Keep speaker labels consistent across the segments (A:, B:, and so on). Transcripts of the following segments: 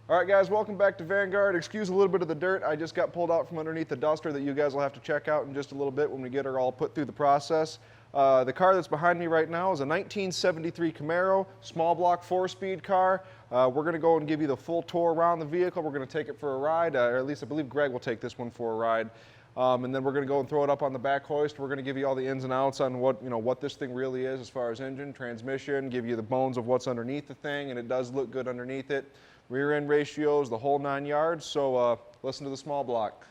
A: All right, guys, welcome back to Vanguard. Excuse a little bit of the dirt. I just got pulled out from underneath the duster that you guys will have to check out in just a little bit when we get her all put through the process. The car that's behind me right now is a 1973 Camaro, small block 4-speed car. We're going to go and give you the full tour around the vehicle. We're going to take it for a ride, or at least I believe Greg will take this one for a ride. And then we're going to go and throw it up on the back hoist. We're going to give you all the ins and outs on what this thing really is as far as engine, transmission, give you the bones of what's underneath the thing, and it does look good underneath it. Rear end ratios, the whole 9 yards, so listen to the small block.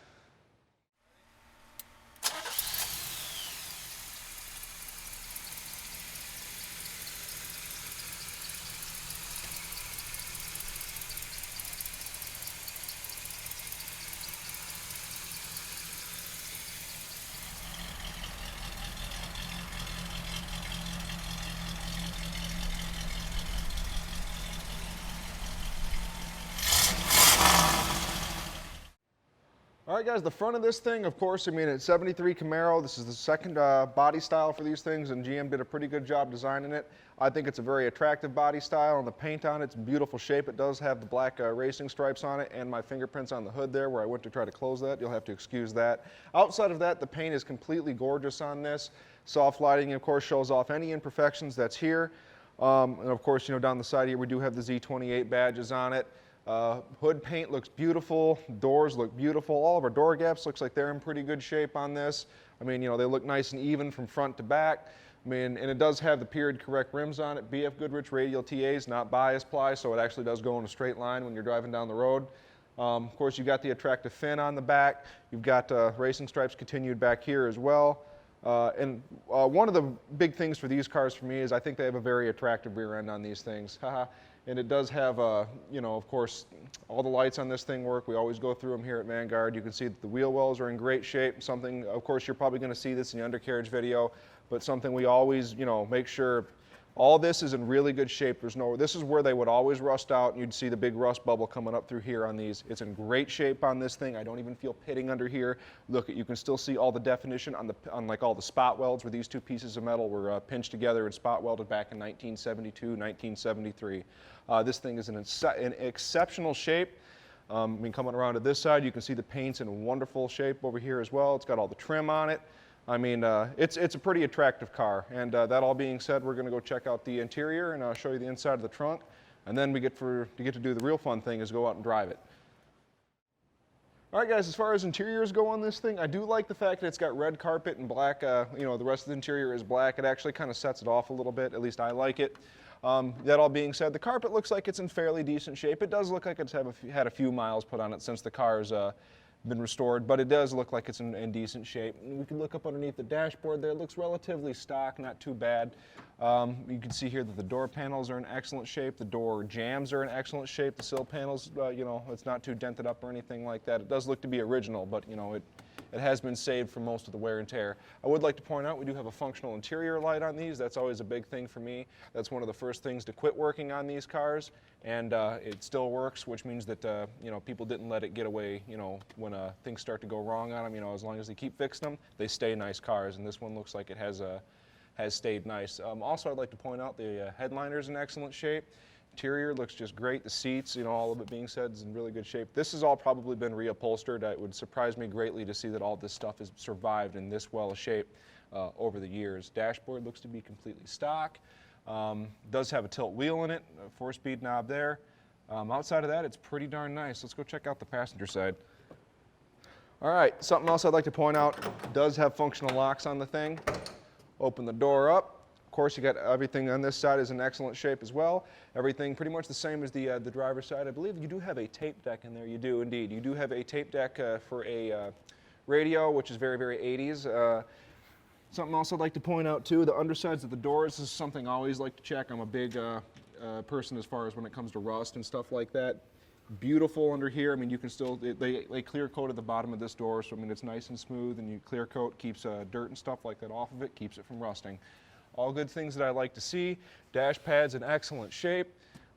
A: All right, guys, the front of this thing, of course, I mean, it's 73 Camaro. This is the second body style for these things, and GM did a pretty good job designing it. I think it's a very attractive body style, and the paint on it's in beautiful shape. It does have the black racing stripes on it and my fingerprints on the hood there where I went to try to close that. You'll have to excuse that. Outside of that, the paint is completely gorgeous on this. Soft lighting, of course, shows off any imperfections that's here. And of course, down the side here, we do have the Z28 badges on it. Hood paint looks beautiful, doors look beautiful, all of our door gaps looks like they're in pretty good shape on this. I mean, they look nice and even from front to back. I mean, and it does have the period correct rims on it, BF Goodrich radial TAs, not bias ply, so it actually does go in a straight line when you're driving down the road. Of course, you've got the attractive fin on the back. You've got racing stripes continued back here as well. One of the big things for these cars for me is I think they have a very attractive rear end on these things. And it does have, of course, all the lights on this thing work. We always go through them here at Vanguard. You can see that the wheel wells are in great shape. Something, of course, you're probably going to see this in the undercarriage video, but something we always, make sure all this is in really good shape. This is where they would always rust out, and you'd see the big rust bubble coming up through here on these. It's in great shape on this thing. I don't even feel pitting under here. Look, you can still see all the definition on like all the spot welds where these two pieces of metal were pinched together and spot welded back in 1972, 1973. This thing is in exceptional shape. I mean, coming around to this side, you can see the paint's in wonderful shape over here as well. It's got all the trim on it. I mean, it's a pretty attractive car. And that all being said, we're going to go check out the interior and I'll show you the inside of the trunk. And then we get to do the real fun thing is go out and drive it. All right, guys, as far as interiors go on this thing, I do like the fact that it's got red carpet and black. The rest of the interior is black. It actually kind of sets it off a little bit. At least I like it. That all being said, the carpet looks like it's in fairly decent shape. It does look like it's had a few miles put on it since the car's been restored, but it does look like it's in decent shape. And we can look up underneath the dashboard there. It looks relatively stock, not too bad. You can see here that the door panels are in excellent shape. The door jambs are in excellent shape. The sill panels, it's not too dented up or anything like that. It does look to be original, but it has been saved from most of the wear and tear. I would like to point out we do have a functional interior light on these. That's always a big thing for me. That's one of the first things to quit working on these cars, and it still works, which means that people didn't let it get away. When things start to go wrong on them, as long as they keep fixing them, they stay nice cars. And this one looks like it has stayed nice. Also, I'd like to point out the headliner's in excellent shape. Interior looks just great. The seats, all of it being said, is in really good shape. This has all probably been reupholstered. It would surprise me greatly to see that all this stuff has survived in this well of shape over the years. Dashboard looks to be completely stock. Does have a tilt wheel in it, a 4-speed knob there. Outside of that, it's pretty darn nice. Let's go check out the passenger side. All right, something else I'd like to point out, does have functional locks on the thing. Open the door up. Of course, you got everything on this side is in excellent shape as well. Everything pretty much the same as the driver's side. I believe you do have a tape deck in there. You do indeed. You do have a tape deck for a radio, which is very, very 80s. Something else I'd like to point out too, the undersides of the doors is something I always like to check. I'm a big person as far as when it comes to rust and stuff like that. Beautiful under here. I mean, you can still, they clear coat at the bottom of this door, so I mean, it's nice and smooth, and you clear coat keeps dirt and stuff like that off of it, keeps it from rusting. All good things that I like to see. Dash pad's in excellent shape.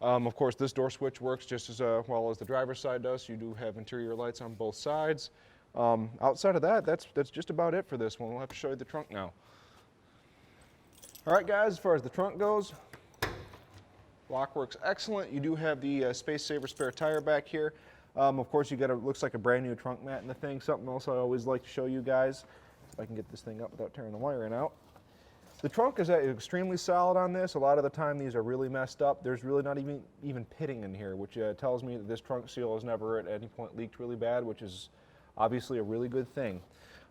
A: Of course, this door switch works just as well as the driver's side does. You do have interior lights on both sides. Outside of that, that's just about it for this one. We'll have to show you the trunk now. All right, guys, as far as the trunk goes, Block works excellent. You do have the space saver spare tire back here. Of course, you got looks like a brand new trunk mat in the thing. Something else I always like to show you guys. If I can get this thing up without tearing the wiring out. The trunk is extremely solid on this. A lot of the time these are really messed up. There's really not even pitting in here, which tells me that this trunk seal has never at any point leaked really bad, which is obviously a really good thing.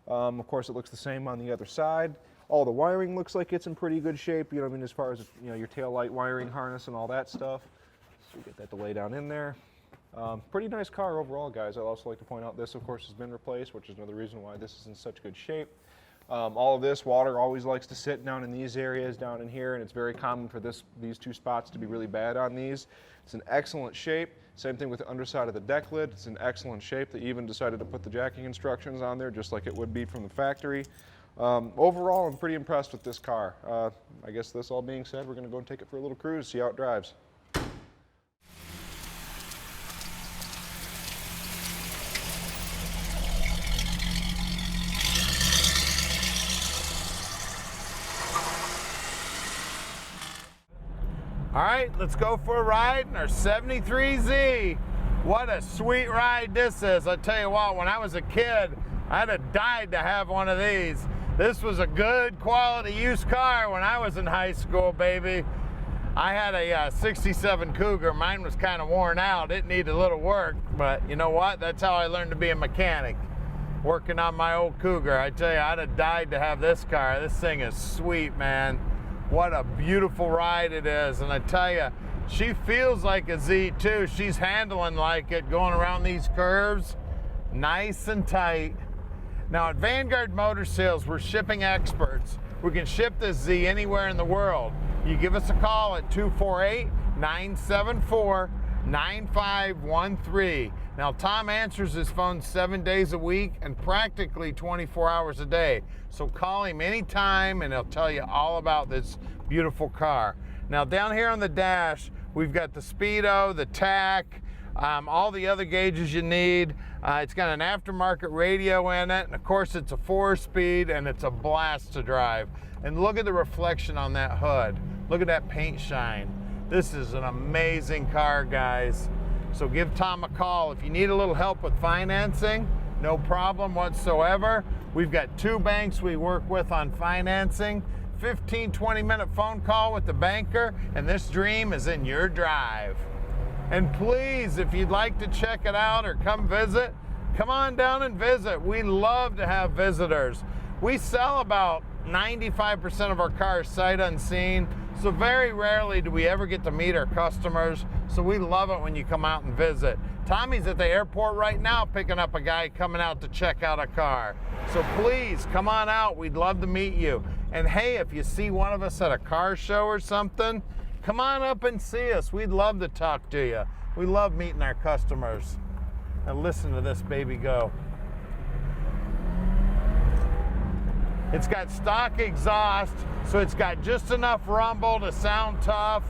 A: Of course, it looks the same on the other side. All the wiring looks like it's in pretty good shape, you know what I mean, as far as your tail light wiring harness and all that stuff. So we get that to lay down in there. Pretty nice car overall, guys. I'd also like to point out this, of course, has been replaced, which is another reason why this is in such good shape. All of this water always likes to sit down in these areas down in here, and it's very common for these two spots to be really bad on these. It's in excellent shape. Same thing with the underside of the deck lid. It's in excellent shape. They even decided to put the jacking instructions on there just like it would be from the factory. Overall, I'm pretty impressed with this car. I guess this all being said, we're going to go and take it for a little cruise, see how it drives.
B: All right, let's go for a ride in our 73Z. What a sweet ride this is. I tell you what, when I was a kid, I'd have died to have one of these. This was a good quality used car when I was in high school, baby. I had a 67 Cougar. Mine was kind of worn out. It needed a little work, but you know what? That's how I learned to be a mechanic, working on my old Cougar. I tell you, I'd have died to have this car. This thing is sweet, man. What a beautiful ride it is. And I tell you, she feels like a Z too. She's handling like it, going around these curves, nice and tight. Now at Vanguard Motor Sales, we're shipping experts. We can ship this Z anywhere in the world. You give us a call at 248-974-9513. Now Tom answers his phone 7 days a week and practically 24 hours a day. So call him anytime and he'll tell you all about this beautiful car. Now down here on the dash, we've got the speedo, the tach, all the other gauges you need. It's got an aftermarket radio in it, and of course it's a 4-speed and it's a blast to drive. And look at the reflection on that hood. Look at that paint shine. This is an amazing car, guys. So give Tom a call. If you need a little help with financing, no problem whatsoever. We've got 2 banks we work with on financing. 15-20 minute phone call with the banker, and this dream is in your drive. And please, if you'd like to check it out or come visit, come on down and visit. We love to have visitors. We sell about 95% of our cars sight unseen, so very rarely do we ever get to meet our customers, so we love it when you come out and visit. Tommy's at the airport right now picking up a guy coming out to check out a car. So please, come on out. We'd love to meet you. And hey, if you see one of us at a car show or something, come on up and see us. We'd love to talk to you. We love meeting our customers. And listen to this baby go. It's got stock exhaust, so it's got just enough rumble to sound tough.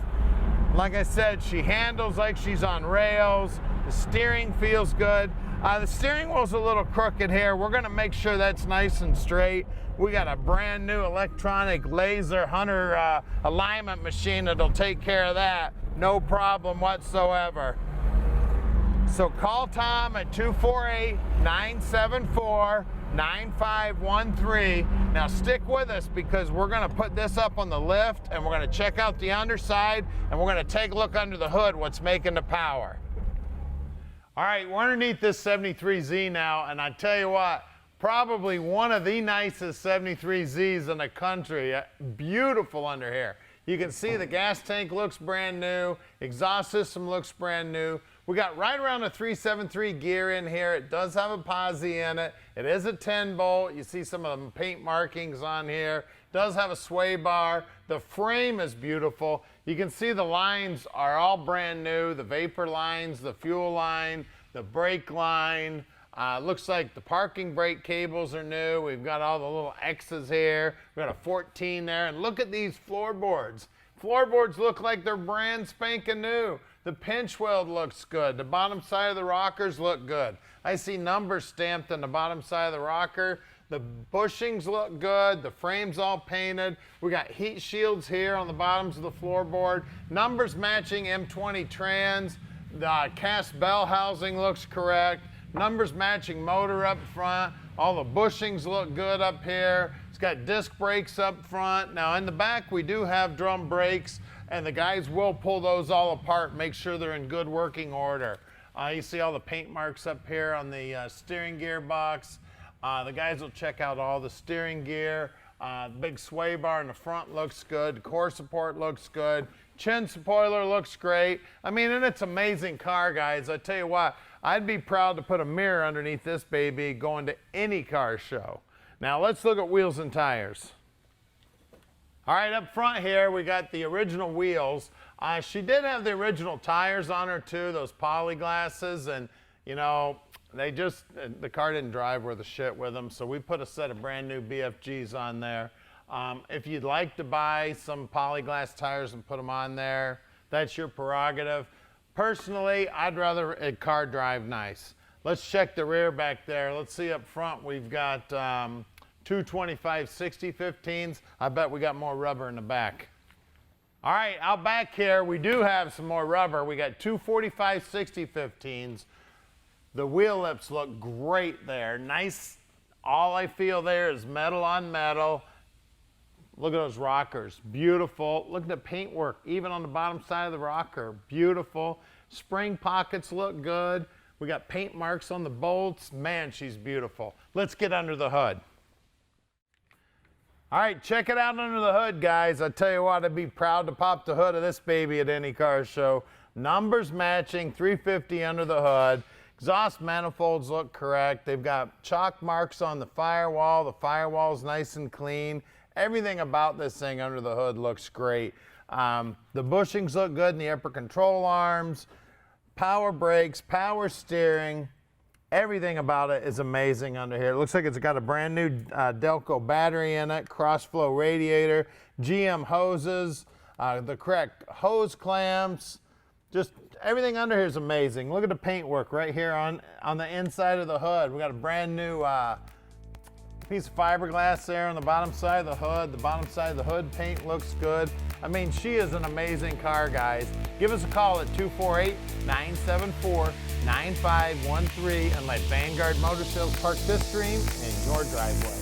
B: Like I said, she handles like she's on rails. The steering feels good. The steering wheel's a little crooked here. We're gonna make sure that's nice and straight. We got a brand new electronic laser hunter alignment machine that'll take care of that. No problem whatsoever. So call Tom at 248-974-9513. Now stick with us because we're gonna put this up on the lift and we're gonna check out the underside and we're gonna take a look under the hood, what's making the power. All right, we're underneath this 73Z now, and I tell you what, probably one of the nicest 73Zs in the country. Beautiful under here. You can see the gas tank looks brand new, exhaust system looks brand new. We got right around a 373 gear in here. It does have a posi in it. It is a 10 bolt. You see some of the paint markings on here. It does have a sway bar. The frame is beautiful. You can see the lines are all brand new. The vapor lines, the fuel line, the brake line. Looks like the parking brake cables are new. We've got all the little X's here. We've got a 14 there. And look at these floorboards. Floorboards look like they're brand spanking new. The pinch weld looks good. The bottom side of the rockers look good. I see numbers stamped on the bottom side of the rocker. The bushings look good. The frame's all painted. We got heat shields here on the bottoms of the floorboard. Numbers matching M20 trans. The cast bell housing looks correct. Numbers matching motor up front. All the bushings look good up here. It's got disc brakes up front. Now in the back we do have drum brakes, and the guys will pull those all apart, make sure they're in good working order. You see all the paint marks up here on the steering gear box. The guys will check out all the steering gear. The big sway bar in the front looks good. The core support looks good. Chin spoiler looks great. I mean, and it's an amazing car, guys. I tell you what, I'd be proud to put a mirror underneath this baby going to any car show. Now let's look at wheels and tires. All right, up front here, we got the original wheels. She did have the original tires on her too, those poly glasses, and you know, the car didn't drive worth a shit with them, so we put a set of brand new BFGs on there. If you'd like to buy some polyglass tires and put them on there, that's your prerogative. Personally, I'd rather a car drive nice. Let's check the rear back there. Let's see up front, we've got 225/60/15s. I bet we got more rubber in the back. All right, out back here, we do have some more rubber. We got 245/60/15s. The wheel lips look great there. Nice, all I feel there is metal on metal. Look at those rockers, beautiful. Look at the paintwork, even on the bottom side of the rocker, beautiful. Spring pockets look good. We got paint marks on the bolts. Man, she's beautiful. Let's get under the hood. All right, check it out under the hood, guys. I tell you what, I'd be proud to pop the hood of this baby at any car show. Numbers matching, 350 under the hood. Exhaust manifolds look correct. They've got chalk marks on the firewall. The firewall's nice and clean. Everything about this thing under the hood looks great. The bushings look good in the upper control arms. Power brakes, power steering. Everything about it is amazing under here. It looks like it's got a brand new Delco battery in it, cross-flow radiator, GM hoses, the correct hose clamps. Just everything under here is amazing. Look at the paintwork right here on the inside of the hood. We got a brand new piece of fiberglass there on the bottom side of the hood. The bottom side of the hood paint looks good. I mean, she is an amazing car, guys. Give us a call at 248-974-9513 and let Vanguard Motor Sales park this dream in your driveway.